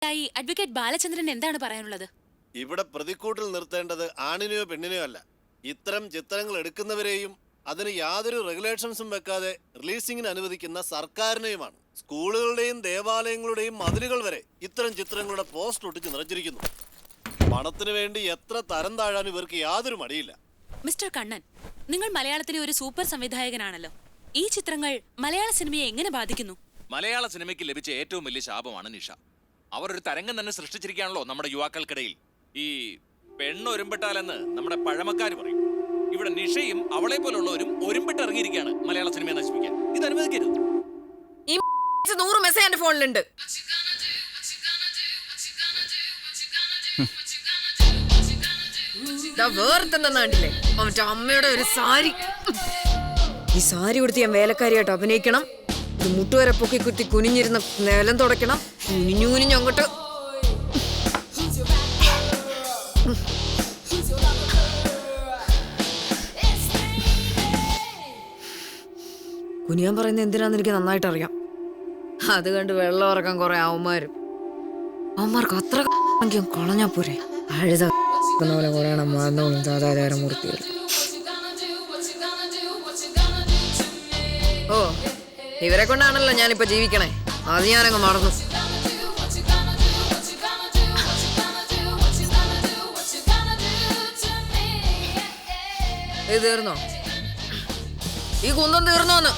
Advocate Balachandran എന്താണ് പറയാനുള്ളത്? ഇവിടെ പ്രതിക്കൂട്ടിൽ നിർത്തേണ്ടത് ആണിനെയോ പെണ്ണിനെയോ അല്ല, ഇത്തരം ചിത്രങ്ങൾ എടുക്കുന്നവരെയും അതിന് യാതൊരു റെഗുലേഷൻസും വെക്കാതെ റിലീസിംഗിന് അനുവദിക്കുന്ന സർക്കാരിനെയുമാണ്. സ്കൂളുകളുടെയും ദേവാലയങ്ങളുടെയും മതിലുകൾ വരെ ഇത്തരം ചിത്രങ്ങളുടെ പോസ്റ്റർ ഒട്ടിച്ച് നിറച്ചിരിക്കുന്നു. പണത്തിന് വേണ്ടി എത്ര തരം താഴാൻ ഇവർക്ക് യാതൊരു മടിയില്ല. മിസ്റ്റർ കണ്ണൻ, നിങ്ങൾ മലയാളത്തിലെ ഒരു സൂപ്പർ സംവിധായകനാണല്ലോ. ഈ ചിത്രങ്ങൾ മലയാള സിനിമയെ എങ്ങനെ ബാധിക്കുന്നു? മലയാള സിനിമയ്ക്ക് ലഭിച്ച ഏറ്റവും വലിയ ശാപമാണ് നിഷ. അവർ ഒരു തരംഗം തന്നെ സൃഷ്ടിച്ചിരിക്കുകയാണല്ലോ നമ്മുടെ യുവാക്കൾക്കിടയിൽ. ഈ പെണ്ണൊരുമ്പിട്ടാലെന്ന് നമ്മുടെ പഴമക്കാർ പറയും. ഇവിടെ നിഷയും അവളെ പോലുള്ളവരും ഒരുമ്പിട്ട് ഇറങ്ങിയിരിക്കുകയാണ് മലയാള സിനിമയെ നശിപ്പിക്കാൻ. ഇത് അനുവദിക്കരുത്. ഈ 100 മെസ്സേജ് എന്റെ ഫോണിലുണ്ട്. വേർത്തന്നാണ്ടില്ലേ അവന്റെ അമ്മയുടെ ഒരു സാരി. ഈ സാരി കൊടുത്ത് ഞാൻ വേലക്കാരിയായിട്ട് അഭിനയിക്കണം. മുട്ടുവരെ പൊക്കി കുത്തി കുനിഞ്ഞിരുന്ന നിലം തുടയ്ക്കണം. കുനിഞ്ഞു അങ്ങോട്ട് കുനിയാൻ പറയുന്നത് എന്തിനാന്ന് എനിക്ക് നന്നായിട്ട് അറിയാം. അത് കണ്ട് വെള്ളം ഇറക്കാൻ കുറെ അവന്മാർക്ക് അത്ര കളഞ്ഞാ പോരെ. അഴുത പോലെ കുറയണം മറന്നോളും സാധാരണ മൂർത്തികൾ. ഓ, ഇവരെ കൊണ്ടാണല്ലോ ഞാനിപ്പോ ജീവിക്കണേ. അത് ഞാനങ്ങ് മറന്നു. ഇത് തീർന്നോ? ഈ കുന്തം തീർന്നോന്ന്?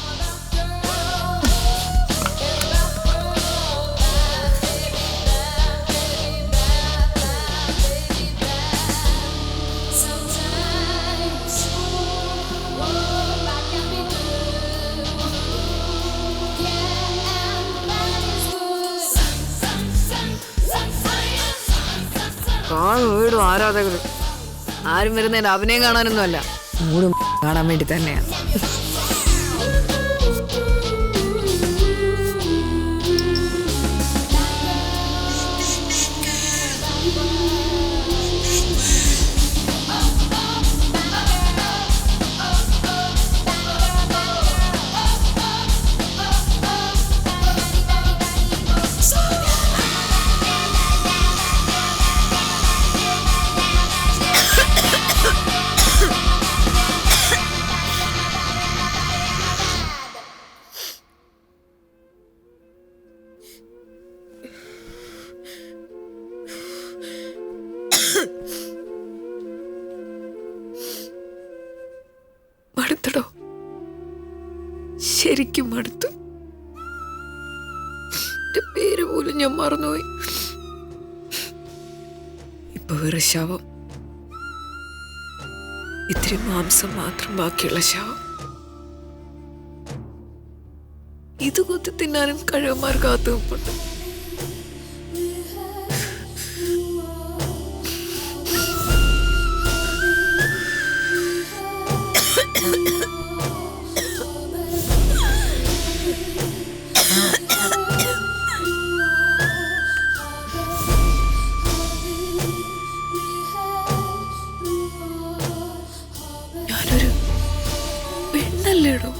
വീടും ആരാധകർ ആരും വരുന്നതിന്റെ അഭിനയം കാണാനൊന്നും അല്ല, മൂടും കാണാൻ വേണ്ടി തന്നെയാണ്. മടുത്തടോ, ശരിക്കും മടുത്തു. എന്റെ പേര് പോലും ഞാൻ മറന്നുപോയി. ഇപ്പൊ വേറെ ശവം, ഇത്തിരി മാംസം മാത്രം ബാക്കിയുള്ള ശവം. ഇത് കൊത്തി തിന്നാനും കഴിവന്മാർ കാത്തു നിൽപ്പുണ്ട്. ഞാനൊരു പെണ്ണല്ലേടോ,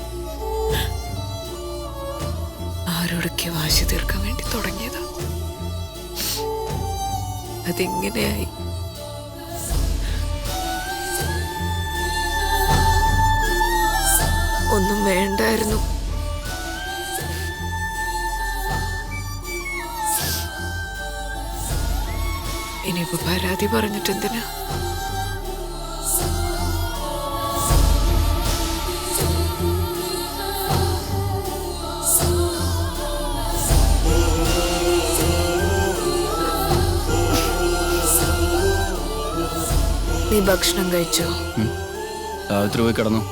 ആരോടൊക്കെ വാശി തീർക്കാൻ വേണ്ടി തുടങ്ങിയതാ. അതെങ്ങനെയായി? ഒന്നും വേണ്ടായിരുന്നു. ഇനിയിപ്പോ പരാതി പറഞ്ഞിട്ടെന്തിനാ? നീ ഭക്ഷണം കഴിച്ചോ? രാത്രി പോയി കിടന്നു.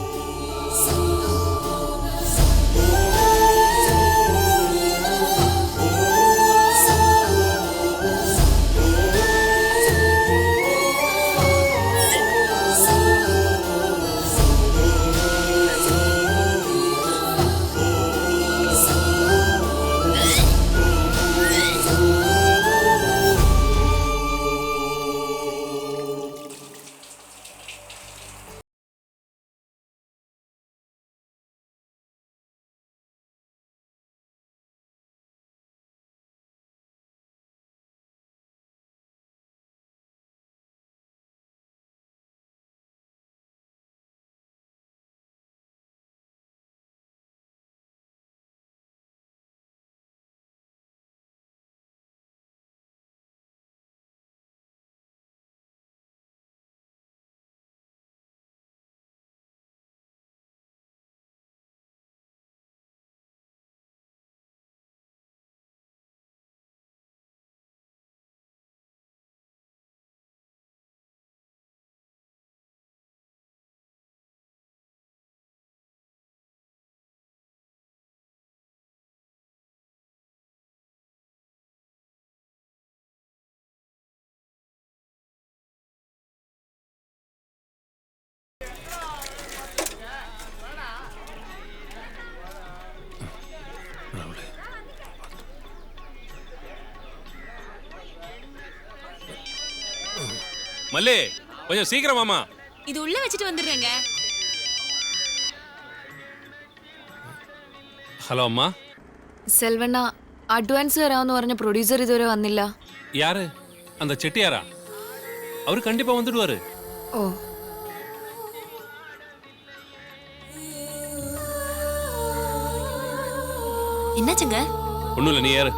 மல்லே கொஞ்சம் சீக்கிரம் மாமா. இது உள்ள வச்சுட்டு வந்துடுறேங்க. ഹലോ അമ്മ. സെൽവണ്ണ അഡ്വാൻസ് തരാമെന്ന് പറഞ്ഞ പ്രൊഡ്യൂസർ ഇതുവരെ വന്നില്ല. யாரு? அந்த செட்டியாரா? அவர் கண்டிப்பா வந்துடுவாரு. ഓ என்னாச்சுங்க? ஒண்ணும் இல்ல, நீ யாரு?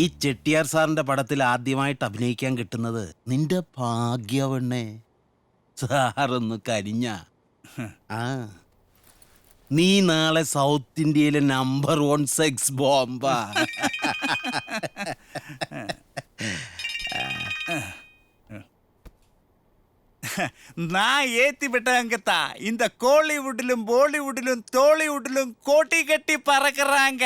ഈ ചെട്ടിയാർ സാറിന്റെ പടത്തിൽ ആദ്യമായിട്ട് അഭിനയിക്കാൻ കിട്ടുന്നത് നിന്റെ ഭാഗ്യവണ്ണേ. സാറൊന്ന് കരിഞ്ഞ ആ നീ നാളെ സൗത്ത് ഇന്ത്യയിലെ നമ്പർ 1 സെക്സ് ബോംബാ. நான் ஏத்தி விட்டவங்கத்தா இந்த கோலிவுட்டிலும் பாலிவுட்டிலும் டோலிவுட்டிலும் கோட்டி கட்டி பறக்குறாங்க.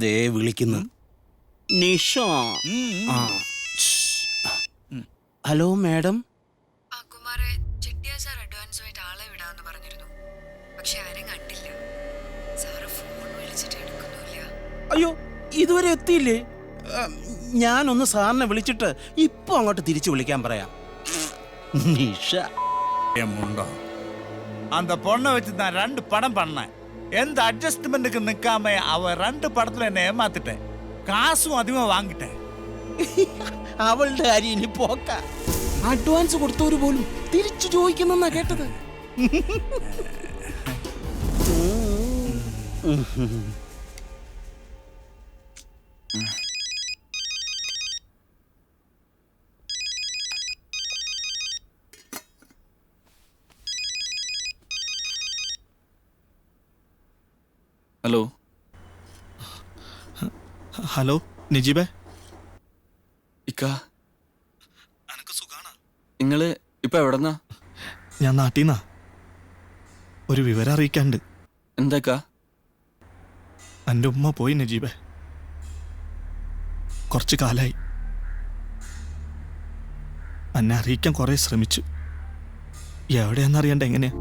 ദേ വിളിക്കുന്നു നിഷ. ആ. Hello madam. ആ കുമാരെ, ചെട്ടിയാർ സാർ അഡ്വാൻസുമായിട്ട് ആളെ വിടാന്ന് പറഞ്ഞിരുന്നു. പക്ഷെ ആരും കണ്ടില്ല. സാറ് ഫോൺ വിളിച്ചിട്ട് എടുക്കുന്നില്ല. അയ്യോ, ഇതുവരെ എത്തിയില്ലേ? ഞാനൊന്ന് സാറിനെ വിളിച്ചിട്ട് ഇപ്പൊ അങ്ങോട്ട് തിരിച്ചു വിളിക്കാൻ പറയാം. നിഷ என் முண்டோ, அந்த பொண்ணை வச்சு நான் 2 படம் பண்ணேன். எந்த அட்ஜஸ்ட்மெண்ட்டுக்கு நிற்காம அவ 2 படத்துல என்ன ஏமாத்திட்டேன். காசும் அதிகமாக വാങ്ങിട്ടேன். അവളുടെ കാര്യം ഇനി പോക്ക. അഡ്വാൻസ് കൊടുത്തവര് പോലും തിരിച്ചു ചോദിക്കുന്നെന്നാ കേട്ടത്. ഹലോ. ഹലോ നിജീബേ, ഇക്ക, നിങ്ങള് ഇപ്പൊ എവിടെന്നാ? ഞാൻ നാട്ടീന്നാ. ഒരു വിവരം അറിയിക്കാണ്ട്. എന്താക്കാ? എൻ്റെ ഉമ്മ പോയി നജീബേ. കുറച്ച് കാലായി. എന്നെ അറിയിക്കാൻ കുറേ ശ്രമിച്ചു. എവിടെയാണെന്നറിയണ്ട എങ്ങനെയാ.